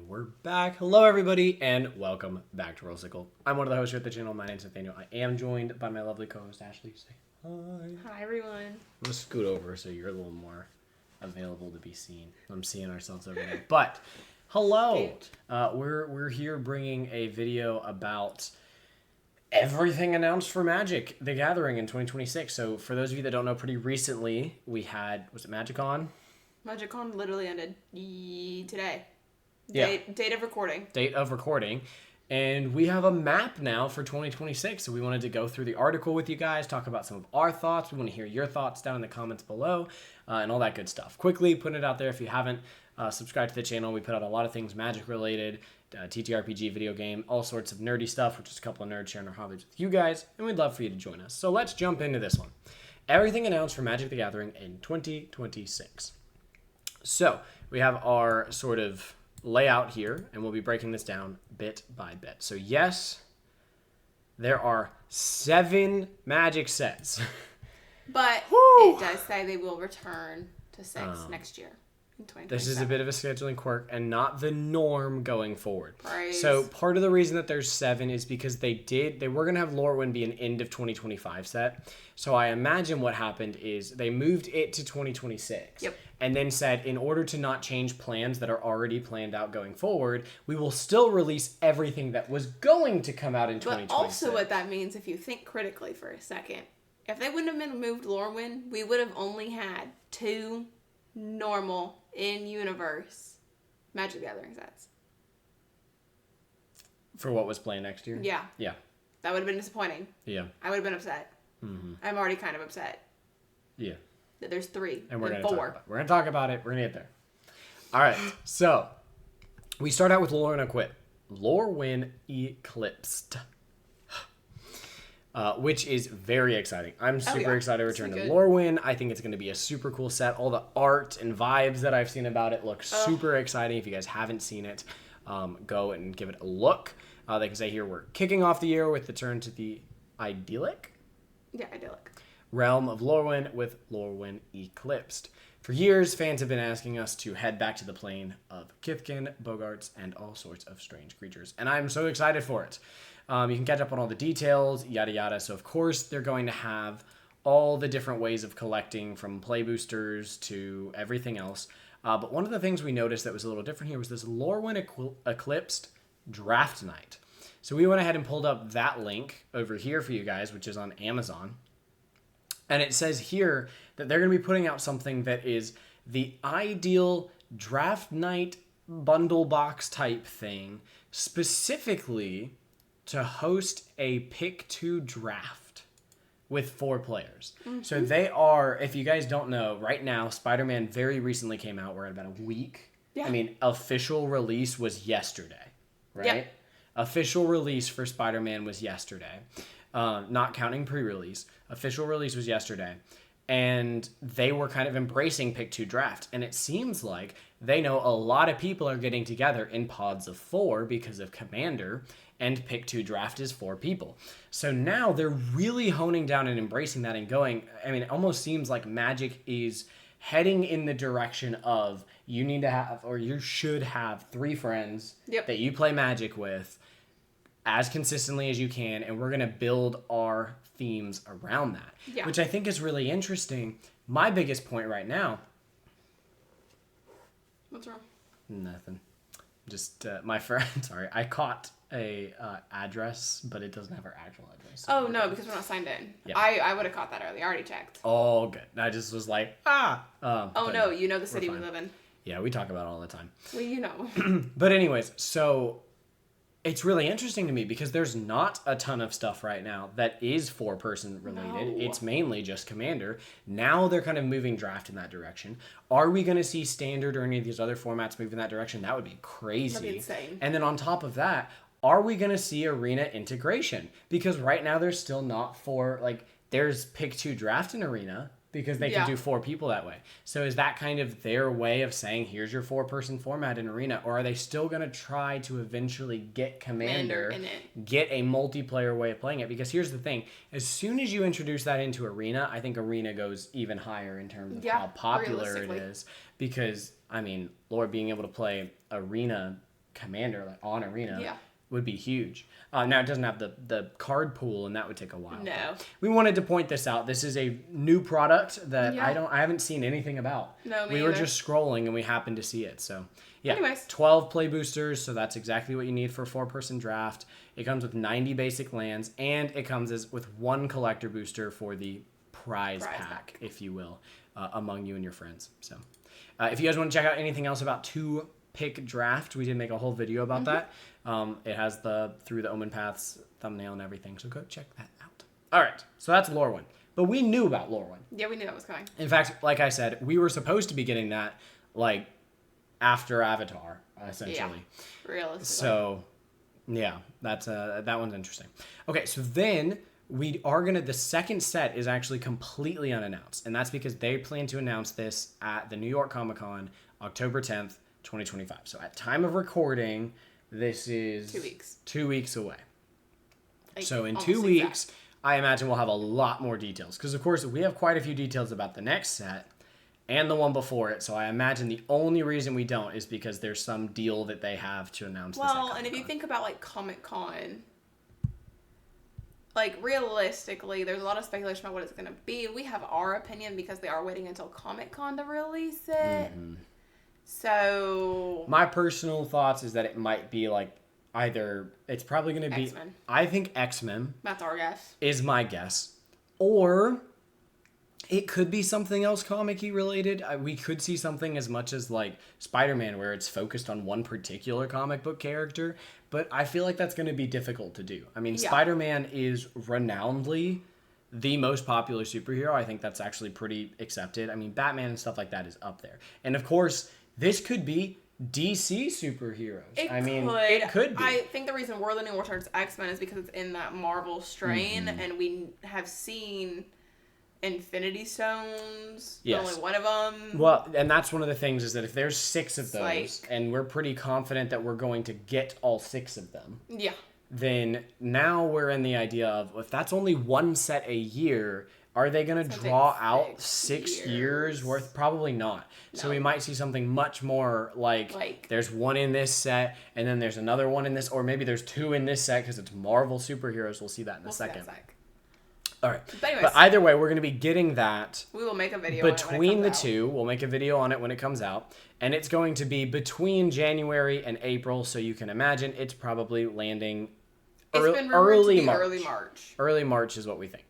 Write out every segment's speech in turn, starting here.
we're back. Hello, everybody, and welcome back to Rollsicle. I'm one of the hosts here at the channel. My name's Nathaniel. I am joined by my lovely co-host, Ashley. Say hi. Hi, everyone. I'm going to scoot over so you're a little more available to be seen. I'm seeing ourselves over there. But, hello. We're here bringing a video about everything announced for Magic: The Gathering in 2026. So, for those of you that don't know, pretty recently we had, was it MagicCon? MagicCon literally ended today. Yeah. Date of recording. Date of recording. And we have a map now for 2026. So we wanted to go through the article with you guys, talk about some of our thoughts. We want to hear your thoughts down in the comments below and all that good stuff. Quickly putting it out there, if you haven't subscribed to the channel, we put out a lot of things Magic related, TTRPG video game, all sorts of nerdy stuff, which is a couple of nerds sharing our hobbies with you guys. And we'd love for you to join us. So let's jump into this one. Everything announced for Magic: The Gathering in 2026. So we have our sort of layout here, and we'll be breaking this down bit by bit. So yes, there are 7 Magic sets. But Woo! it does say they will return to 6 next year in 2027. This is a bit of a scheduling quirk and not the norm going forward. Praise. So part of the reason that there's 7 is because they were going to have Lorwyn be an end of 2025 set. So I imagine what happened is they moved it to 2026. Yep. And then said, in order to not change plans that are already planned out going forward, we will still release everything that was going to come out in 2026. But also what that means, if you think critically for a second, if they wouldn't have been moved Lorwyn, we would have only had 2 normal in-universe Magic the Gathering sets. For what was planned next year? Yeah. Yeah. That would have been disappointing. Yeah. I would have been upset. Mm-hmm. I'm already kind of upset. Yeah. That there's 3 And we're and going 4. to talk about it. We're going to get there. All right. So, we start out with Lorwyn Eclipsed. Which is very exciting. I'm super excited to return to Lorwyn. I think it's going to be a super cool set. All the art and vibes that I've seen about it look super exciting. If you guys haven't seen it, go and give it a look. They can say here we're kicking off the year with the turn to the idyllic realm of Lorwyn with Lorwyn Eclipsed. For years, fans have been asking us to head back to the plane of Kithkin, Bogarts, and all sorts of strange creatures. And I'm so excited for it. You can catch up on all the details, yada yada. So, of course, they're going to have all the different ways of collecting, from play boosters to everything else. But one of the things we noticed that was a little different here was this Lorwyn Eclipsed Draft Night. So we went ahead and pulled up that link over here for you guys, which is on Amazon. And it says here that they're going to be putting out something that is the ideal draft night bundle box type thing, specifically to host a pick 2 draft with 4 players. Mm-hmm. So they are, if you guys don't know, right now, Spider-Man very recently came out. We're at about a week. Yeah. I mean, official release was yesterday, right? Yep. Official release for Spider-Man was yesterday. Not counting pre-release. Official release was yesterday. And they were kind of embracing pick 2 draft. And it seems like they know a lot of people are getting together in pods of 4 because of Commander, and pick 2 draft is 4 people. So now they're really honing down and embracing that and going, I mean, it almost seems like Magic is heading in the direction of you need to have, or you should have 3 friends that you play Magic with as consistently as you can, and we're going to build our themes around that, which I think is really interesting. My biggest point right now... What's wrong? Nothing. Just my friend, sorry, I caught a address, but it doesn't have our actual address. Oh, no, because we're not signed in. Yeah. I would have caught that early. I already checked. Oh, good. I just was like, no, you know the city we live in. Yeah, we talk about it all the time. Well, you know. But anyways, so it's really interesting to me because there's not a ton of stuff right now that is 4-person related. No. It's mainly just Commander. Now they're kind of moving draft in that direction. Are we going to see Standard or any of these other formats move in that direction? That would be crazy. That'd be insane. And then on top of that, are we going to see Arena integration? Because right now there's still not 4, like there's pick 2 draft in Arena because they can do 4 people that way. So is that kind of their way of saying, here's your 4-person format in Arena? Or are they still going to try to eventually get Commander in it, get a multiplayer way of playing it? Because here's the thing. As soon as you introduce that into Arena, I think Arena goes even higher in terms of how popular it is. Because, I mean, Lord, being able to play Arena commander like on Arena Yeah. would be huge. Now it doesn't have the card pool, and that would take a while. No. We wanted to point this out. This is a new product that Yeah. I haven't seen anything about. No, me we were either. just scrolling and we happened to see it. So yeah, Anyways. 12 play boosters. So that's exactly what you need for a 4-person draft. It comes with 90 basic lands, and it comes with 1 collector booster for the prize pack, if you will, among you and your friends. So if you guys want to check out anything else about 2-pick draft, we did make a whole video about that. It has the Through the Omen Paths thumbnail and everything, so go check that out. All right, so that's Lorwyn. But we knew about Lorwyn. Yeah, we knew that was coming. In fact, like I said, we were supposed to be getting that like after Avatar, essentially. Yeah, realistically. So, yeah, that one's interesting. Okay, so then the second set is actually completely unannounced, and that's because they plan to announce this at the New York Comic Con, October 10th, 2025. So at time of recording, this is 2 weeks. 2 weeks away. Like, So in almost 2 exact. weeks, I imagine we'll have a lot more details. Because, of course, we have quite a few details about the next set and the one before it. So I imagine the only reason we don't is because there's some deal that they have to announce this at Well, and if you Comic-Con. think about, like, Comic-Con, like, realistically, there's a lot of speculation about what it's going to be. We have our opinion because they are waiting until Comic-Con to release it. Mm-hmm. So... My personal thoughts is that it might be, like, either... It's probably going to be... X-Men. I think X-Men That's our guess. is my guess. Or... it could be something else comic-y related. We could see something as much as like Spider-Man where it's focused on one particular comic book character. But I feel like that's going to be difficult to do. I mean, Yeah. Spider-Man is renownedly the most popular superhero. I think that's actually pretty accepted. I mean, Batman and stuff like that is up there. And of course, this could be DC superheroes. It could be. I think the reason we're leaning more towards X-Men is because it's in that Marvel strain, and we have seen... Infinity Stones, Yes. only one of them. Well, and that's one of the things is that if there's 6 of those, like- and we're pretty confident that we're going to get all 6 of them, Yeah. then now we're in the idea of if that's only one set a year, are they going to gonna draw take out 6 6 years worth? Probably not. So No. we might see something much more like there's one in this set, and then there's another one in this, or maybe there's 2 in this set because it's Marvel superheroes. We'll see that in a second. All right. But anyways, But either way, we're going to be getting that we will make a video between on it when it the comes out. two. We'll make a video on it when it comes out. And it's going to be between January and April. So you can imagine it's probably landing It's been rumored early to be March. early March. Early March is what we think.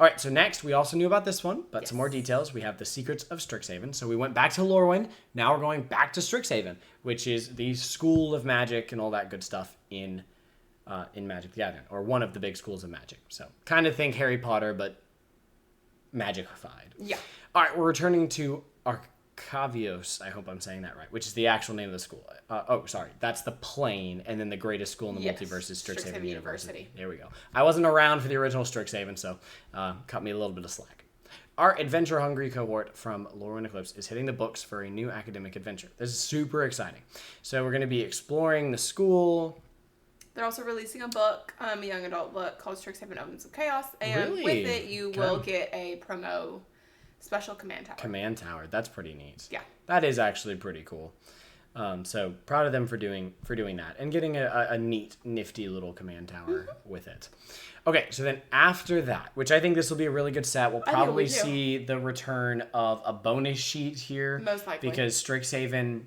All right, so next, we also knew about this one, but some more Yes. details. We have the Secrets of Strixhaven. So we went back to Lorwyn. Now we're going back to Strixhaven, which is the school of magic and all that good stuff in Magic the Gathering, or one of the big schools of magic. So kind of think Harry Potter, but magicified. Yeah. All right, we're returning to Arcavios. I hope I'm saying that right, which is the actual name of the school. That's the plane, and then the greatest school in the Yes, multiverse is Strixhaven Strixhaven University. University. There we go. I wasn't around for the original Strixhaven, so cut me a little bit of slack. Our adventure-hungry cohort from Lorwyn Eclipse is hitting the books for a new academic adventure. This is super exciting. So we're going to be exploring the school. They're also releasing a book, a young adult book called Strixhaven Omens of Chaos, and Really? with it you will Good. get a promo special command tower. Command Tower. That's pretty neat. Yeah. That is actually pretty cool. So proud of them for doing that and getting a neat, nifty little command tower with it. Okay, so then after that, which I think this will be a really good set, we'll probably we do. see the return of a bonus sheet here. Most likely. Because Strixhaven,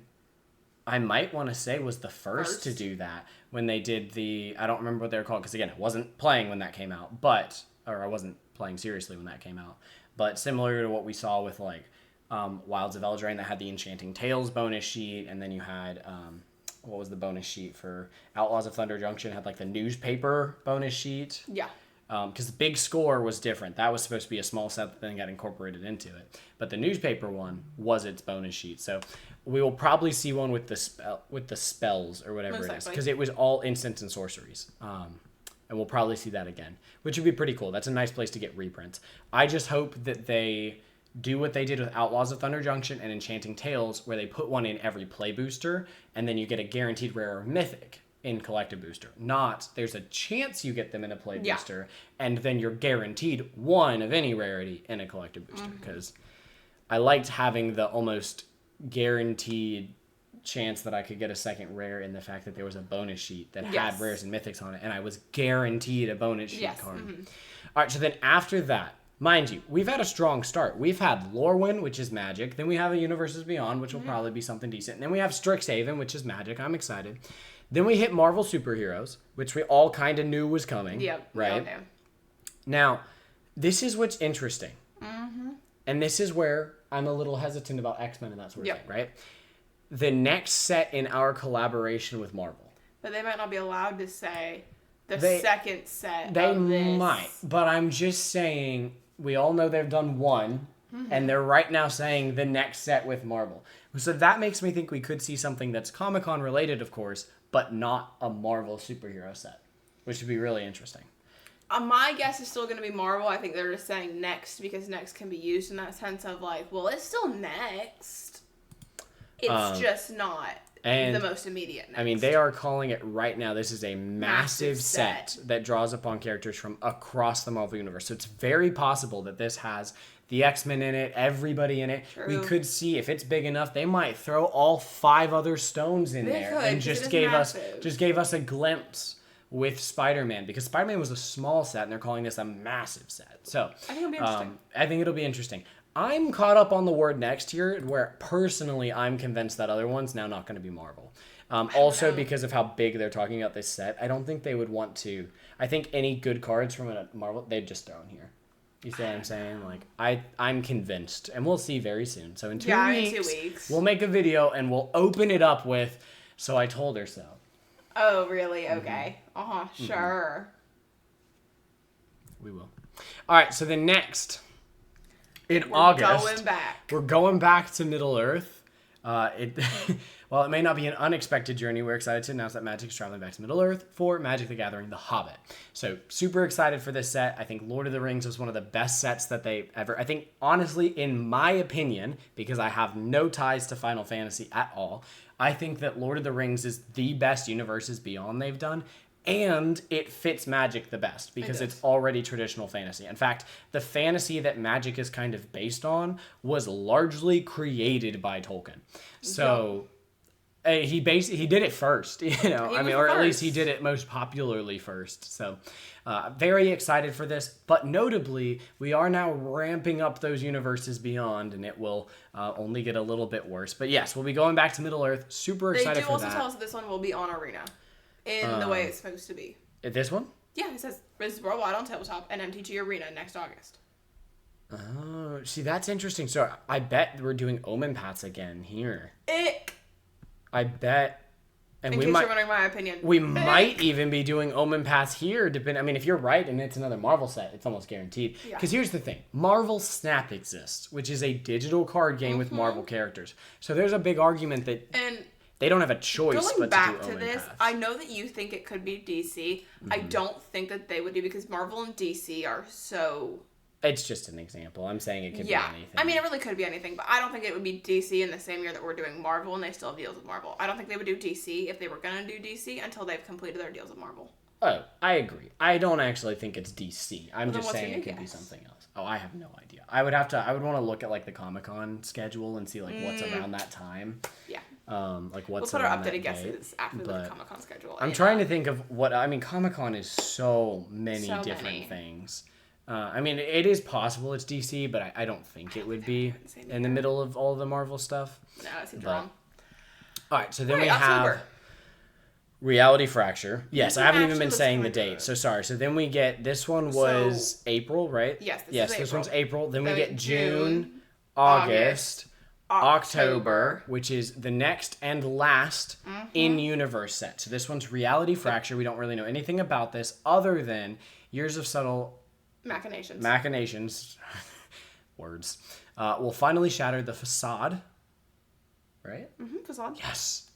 I might want to say, was the first to do that when they did I don't remember what they were called, because again, I wasn't playing when that came out, or I wasn't playing seriously when that came out. But similar to what we saw with like Wilds of Eldraine, that had the Enchanting Tales bonus sheet, and then you had what was the bonus sheet for Outlaws of Thunder Junction? Had like the newspaper bonus sheet. Yeah. Because the big score was different. That was supposed to be a small set that then got incorporated into it. But the newspaper one was its bonus sheet. So we will probably see one with the spells or whatever Most it is, likely. because it was all instants and sorceries. And we'll probably see that again, which would be pretty cool. That's a nice place to get reprints. I just hope that they do what they did with Outlaws of Thunder Junction and Enchanting Tales, where they put one in every play booster, and then you get a guaranteed rare or mythic in collective booster. Not there's a chance you get them in a play booster, and then you're guaranteed one of any rarity in a collective booster. Because I liked having the almost guaranteed chance that I could get a second rare in the fact that there was a bonus sheet that had rares and mythics on it, and I was guaranteed a bonus sheet card. All right, so then after that, mind you, we've had a strong start. We've had Lorwyn, which is Magic. Then we have a Universes Beyond, which will probably be something decent. And then we have Strixhaven, which is Magic. I'm excited. Then we hit Marvel Superheroes, which we all kind of knew was coming. Yep. Right? Okay. Now, this is what's interesting. And this is where I'm a little hesitant about X-Men and that sort of thing, right? The next set in our collaboration with Marvel. But they might not be allowed to say the second set They of this. might, but I'm just saying, we all know they've done one, and they're right now saying the next set with Marvel. So that makes me think we could see something that's Comic-Con related, of course, but not a Marvel superhero set, which would be really interesting. My guess is still going to be Marvel. I think they're just saying next because next can be used in that sense of like, well, it's still next. It's just not the most immediate next. I mean, they are calling it right now. This is a massive set that draws upon characters from across the Marvel Universe. So it's very possible that this has the X-Men in it, everybody in it. True. We could see if it's big enough, they might throw all 5 other stones in there and just gave us a glimpse with Spider-Man, because Spider-Man was a small set and they're calling this a massive set. So I think it'll be interesting. I think it'll be interesting. I'm caught up on the word next here, where personally I'm convinced that other one's now not going to be Marvel. Also because of how big they're talking about this set, I don't think they would want to. I think any good cards from a Marvel, they'd just throw in here. You see what I'm saying? Like, I'm convinced, and we'll see very soon. So in 2 weeks, we'll make a video and we'll open it up with, "So I told her so." Oh, really? Okay. Sure. We will. All right, so the next, in August, we're going back to Middle-earth. While it may not be an unexpected journey, we're excited to announce that Magic's traveling back to Middle-earth for Magic the Gathering: The Hobbit. So super excited for this set. I think Lord of the Rings was one of the best sets that they ever... I think, honestly, in my opinion, because I have no ties to Final Fantasy at all, I think that Lord of the Rings is the best Universes Beyond they've done. And it fits Magic the best because it's already traditional fantasy. In fact, the fantasy that Magic is kind of based on was largely created by Tolkien. So he did it first, you know. Or at least he did it most popularly first. So very excited for this. But notably, we are now ramping up those Universes Beyond, and it will only get a little bit worse. But yes, we'll be going back to Middle-earth. Super excited for that. They do also tell us that this one will be on Arena. In the way it's supposed to be. This one? Yeah, it says Riz Worldwide on Tabletop and MTG Arena next August. Oh, see, that's interesting. So I bet we're doing Omen Paths again here. Ick. I bet. And in case you're wondering my opinion. We might even be doing Omen Paths here. I mean, if you're right and it's another Marvel set, it's almost guaranteed. Because here's the thing. Marvel Snap exists, which is a digital card game with Marvel characters. So there's a big argument that... They don't have a choice but to do Omen Paths. Going back to this, I know that you think it could be DC. I don't think that they would do, because Marvel and DC are so... It's just an example. I'm saying it could be anything. I mean, it really could be anything, but I don't think it would be DC in the same year that we're doing Marvel, and they still have deals with Marvel. I don't think they would do DC if they were going to do DC until they've completed their deals with Marvel. Oh, I agree. I don't actually think it's DC. I'm just saying it could be something else. Oh, I have no idea. I would want to look at like the Comic-Con schedule and see like what's around that time. Yeah. Like what's we'll put our updated guesses after the Comic-Con schedule. I'm trying to think of what... I mean, Comic-Con is so many different things. I mean, it is possible it's DC, but I don't think it would be in the middle of all the Marvel stuff. No, that seems wrong. All right, so then we have Reality Fracture. Yes, I haven't even been saying the date, so sorry. So then we get... This one was April, right? Yes, this one's April. Then we get June, August, October, which is the next and last in-universe set. So this one's Reality Fracture. We don't really know anything about this other than Years of Subtle... Machinations. Words. Will finally shatter the facade. Right? Facade. Yes.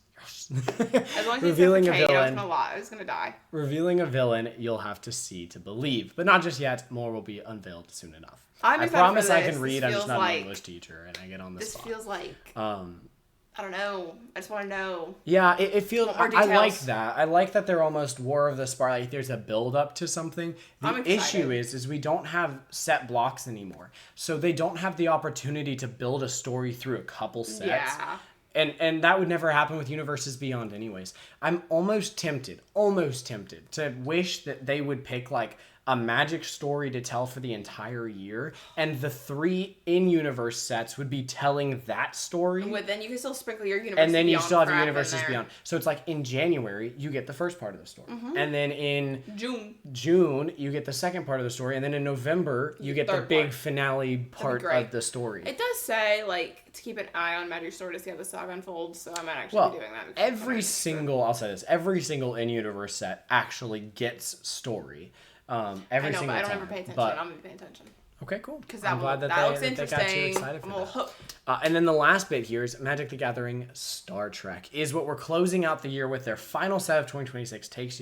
As long as revealing a villain. I was gonna die. Revealing a villain you'll have to see to believe. But not just yet. More will be unveiled soon enough. I promise I can read. I'm just not an English teacher and I get on the spot. This feels like... I don't know. I just want to know. Yeah, it feels... I like that. I like that they're almost War of the Spark. Like, there's a build-up to something. The issue is we don't have set blocks anymore. So they don't have the opportunity to build a story through a couple sets. Yeah. And that would never happen with Universes Beyond anyways. I'm almost tempted to wish that they would pick like a Magic story to tell for the entire year, and the 3 in-universe sets would be telling that story. But then you can still sprinkle your Universes And then you Beyond still have your crap Universes in there. Beyond. So it's like in January, you get the first part of the story. And then in June, you get the second part of the story. And then in November, you get the big finale part of the story. It does say, like, to keep an eye on Magic Story to see how the saga unfolds, so I might actually be doing that. I'll say this, every single in-universe set actually gets story. Every single time. I don't ever pay attention. I'm going to be paying attention. Okay, cool. Because I'm glad that looks interesting. got you excited for I'm a little hooked. And then the last bit here is Magic the Gathering Star Trek is what we're closing out the year with. Their final set of 2026 takes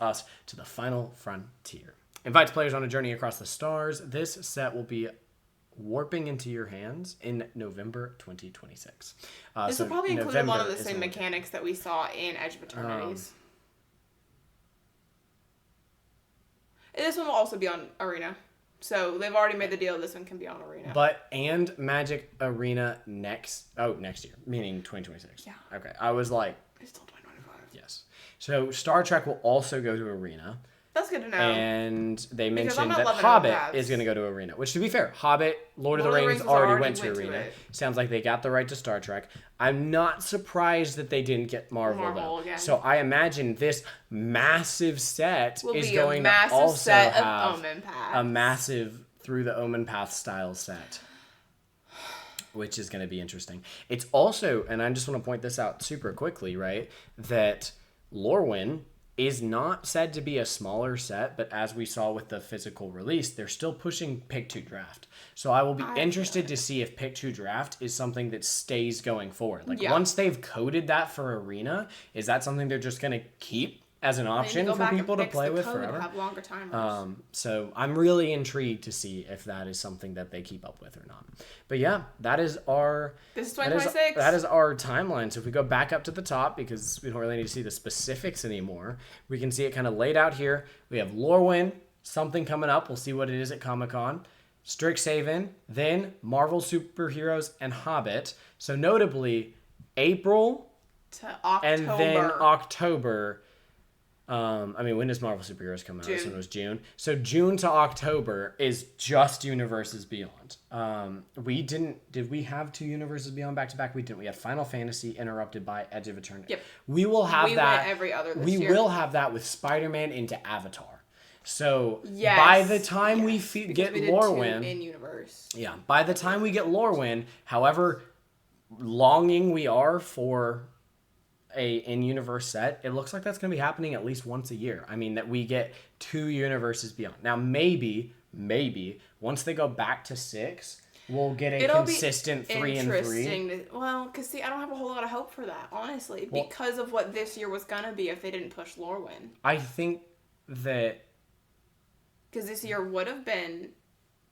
us to the final frontier. Invites players on a journey across the stars. This set will be warping into your hands in November 2026. This will probably include a lot of the same mechanics that we saw in Edge of Eternities. This one will also be on Arena. So they've already made the deal. This one can be on Arena. And Magic Arena next year, meaning 2026. Yeah. Okay. I was like. It's still 2025. Yes. So Star Trek will also go to Arena. That's good to know. And they mentioned that Hobbit is going to go to Arena. Which, to be fair, Hobbit, Lord of the Rings already went to Arena. Sounds like they got the right to Star Trek. I'm not surprised that they didn't get Marvel though. Again. So I imagine this massive set is going to also have a massive Through the Omen Path style set. Which is going to be interesting. It's also, and I just want to point this out super quickly, right? That Lorwyn is not said to be a smaller set, but as we saw with the physical release, they're still pushing Pick 2 Draft. So I will be interested to see if Pick 2 Draft is something that stays going forward. Like once they've coded that for Arena, is that something they're just going to keep as an option for people to play with forever? Have longer timers. So I'm really intrigued to see if that is something that they keep up with or not. But yeah, that is our... This is 2026. That is our timeline. So if we go back up to the top, because we don't really need to see the specifics anymore, we can see it kind of laid out here. We have Lorwyn, something coming up. We'll see what it is at Comic-Con. Strixhaven, then Marvel Superheroes and Hobbit. So notably, April to October. And then October... when does Marvel Superheroes come out? June. This one was June. So June to October is just Universes Beyond. Did we have 2 Universes Beyond back to back? We didn't. We had Final Fantasy interrupted by Edge of Eternity. Yep. We will have that. Went every other this year. We will have that with Spider-Man into Avatar. So by the time we get Lorwyn in universe. Yeah. By the time we get Lorwyn, however longing we are for a in-universe set, it looks like that's going to be happening at least once a year. I mean, that we get 2 Universes Beyond. Now, maybe, once they go back to 6, we'll get a consistent 3 and 3. Because I don't have a whole lot of hope for that, honestly, because of what this year was going to be if they didn't push Lorwyn. I think that... Because this year would have been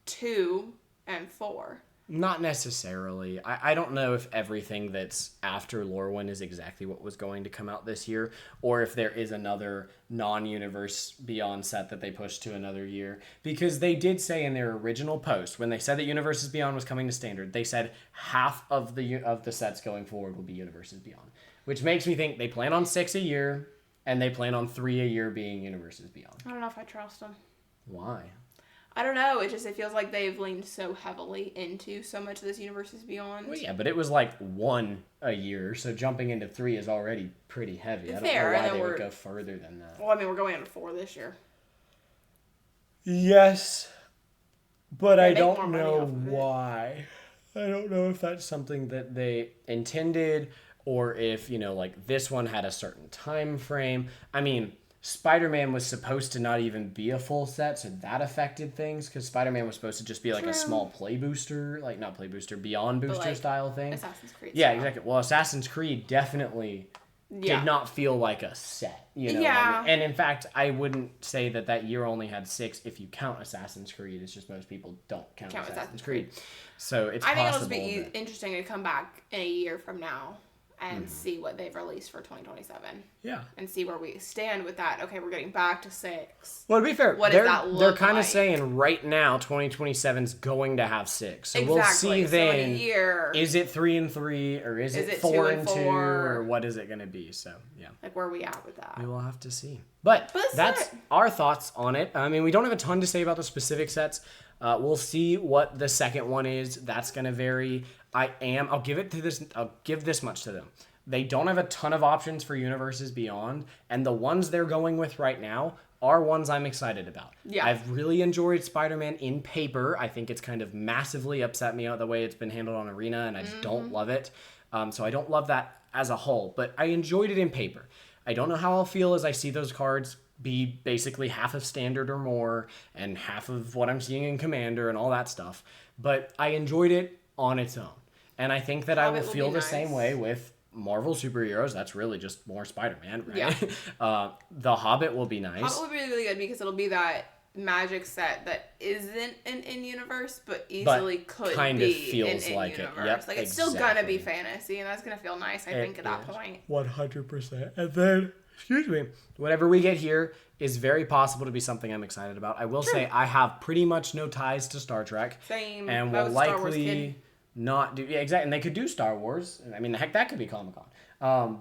2 and 4. Not necessarily. I don't know if everything that's after Lorwyn is exactly what was going to come out this year, or if there is another non-universe Beyond set that they pushed to another year. Because they did say in their original post, when they said that Universes Beyond was coming to Standard, they said half of the sets going forward will be Universes Beyond. Which makes me think they plan on 6 a year, and they plan on 3 a year being Universes Beyond. I don't know if I trust them. Why? I don't know. It feels like they've leaned so heavily into so much of this Universes Beyond. Well, yeah, but it was like 1 a year, so jumping into 3 is already pretty heavy. I don't know why they would go further than that. Well, we're going into 4 this year. Yes, but I don't know why. I don't know if that's something that they intended, or if, this one had a certain time frame. I mean... Spider-Man was supposed to not even be a full set, so that affected things, because Spider-Man was supposed to just be like a small play booster, not play booster, Beyond booster style thing. Assassin's Creed. Yeah, exactly. Well, Assassin's Creed definitely did not feel like a set, Yeah. And in fact, I wouldn't say that year only had 6 if you count Assassin's Creed. It's just most people don't count Assassin's Creed. So it's possible. I think it'll be interesting to come back in a year from now and see what they've released for 2027. Yeah. And see where we stand with that. Okay, we're getting back to 6. Well, to be fair, what does that look they're kind of like? saying right now 2027's going to have 6. So Exactly. we'll see so then. in a year, Is it 3 and 3 or is it 4 and 2 or what is it going to be? So, yeah. like where are we at with that? We will have to see. But that's our thoughts on it. I mean, we don't have a ton to say about the specific sets. We'll see what the second one is. That's going to vary. I'll give this much to them. They don't have a ton of options for Universes Beyond, and the ones they're going with right now are ones I'm excited about. Yeah. I've really enjoyed Spider-Man in paper. I think it's kind of massively upset me out the way it's been handled on Arena, and I just don't love it. So I don't love that as a whole, but I enjoyed it in paper. I don't know how I'll feel as I see those cards be basically half of standard or more, and half of what I'm seeing in Commander and all that stuff, but I enjoyed it on its own. And I think that I will feel the same way with Marvel superheroes. That's really just more Spider-Man, right? Yeah. The Hobbit will be nice. Hobbit will be really good because it'll be that Magic set that isn't an in-universe, but easily could kind be of feels an like it. in-universe. Yep, like it's still gonna be fantasy, and that's gonna feel nice. I think at that point. 100%. And then, excuse me, whatever we get here is very possible to be something I'm excited about. I will say I have pretty much no ties to Star Trek. Same. And will likely not do. Yeah, exactly. And they could do Star Wars. I mean, heck, that could be Comic-Con.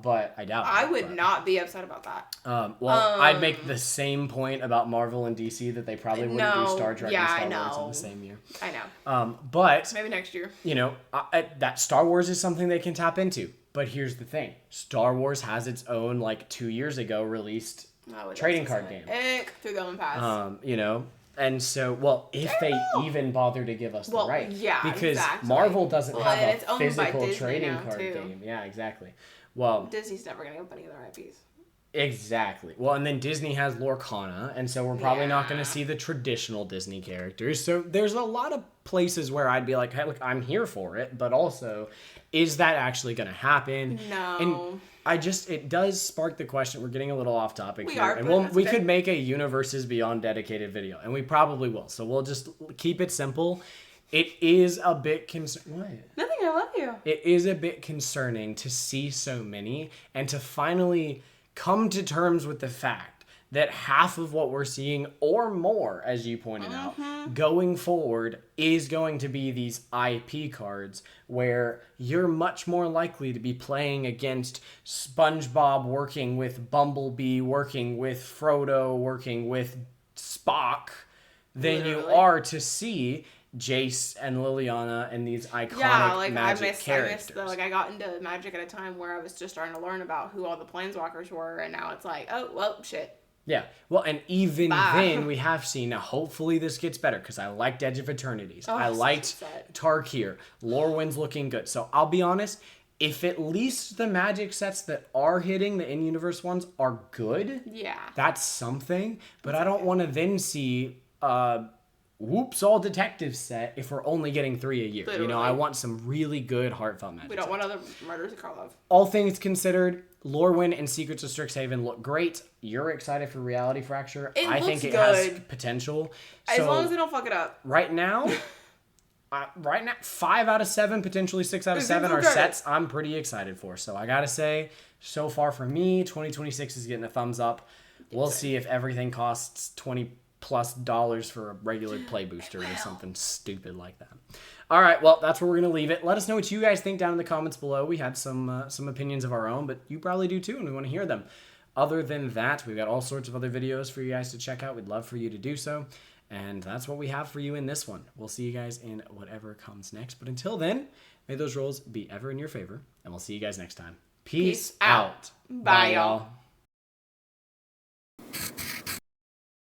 But I doubt it. I would not be upset about that. I'd make the same point about Marvel and DC that they probably wouldn't do Star Trek and Star Wars in the same year. I know. But maybe next year. You know, that Star Wars is something they can tap into. But here's the thing: Star Wars has its own 2 years ago released trading card game. Through the pass. You know. And so, if they even bother to give us the right. Yeah, because Marvel doesn't have a physical trading card game. Yeah, exactly. Well, Disney's never going to give up any of their IPs. Exactly. Well, and then Disney has Lorcana, and so we're probably not going to see the traditional Disney characters. So there's a lot of places where I'd be like, hey, look, I'm here for it, but also, is that actually going to happen? No. And it does spark the question. We're getting a little off topic here. And we could make a Universes Beyond dedicated video, and we probably will. So we'll just keep it simple. It is a bit What? Nothing, I love you. It is a bit concerning to see so many and to finally come to terms with the fact that half of what we're seeing or more, as you pointed out, going forward is going to be these IP cards where you're much more likely to be playing against SpongeBob working with Bumblebee, working with Frodo, working with Spock than you are to see Jace and Liliana and these iconic Magic characters. I got into Magic at a time where I was just starting to learn about who all the Planeswalkers were, and now it's like, oh, well, shit. Yeah, well, and even then, we have seen, now hopefully this gets better, because I liked Edge of Eternities. I liked Tarkir. Lorwyn's looking good. So I'll be honest, if at least the Magic sets that are hitting, the in-universe ones, are good, that's something. But I don't want to then see Whoops All Detectives set if we're only getting 3 a year. Literally. You know, I want some really good heartfelt Magic. We don't want other Murders of Karlov. All things considered, Lorwyn and Secrets of Strixhaven look great. You're excited for Reality Fracture. I think it has potential. As long as they don't fuck it up. Right now, 5 out of 7, potentially 6 out of 7 are sets I'm pretty excited for. So I gotta say, so far for me, 2026 is getting a thumbs up. We'll see if everything costs $20+ for a regular play booster or something stupid like that. All right, well, that's where we're going to leave it. Let us know what you guys think down in the comments below. We had some opinions of our own, but you probably do too, and we want to hear them. Other than that, we've got all sorts of other videos for you guys to check out. We'd love for you to do so. And that's what we have for you in this one. We'll see you guys in whatever comes next. But until then, may those rolls be ever in your favor, and we'll see you guys next time. Peace out. Bye, y'all.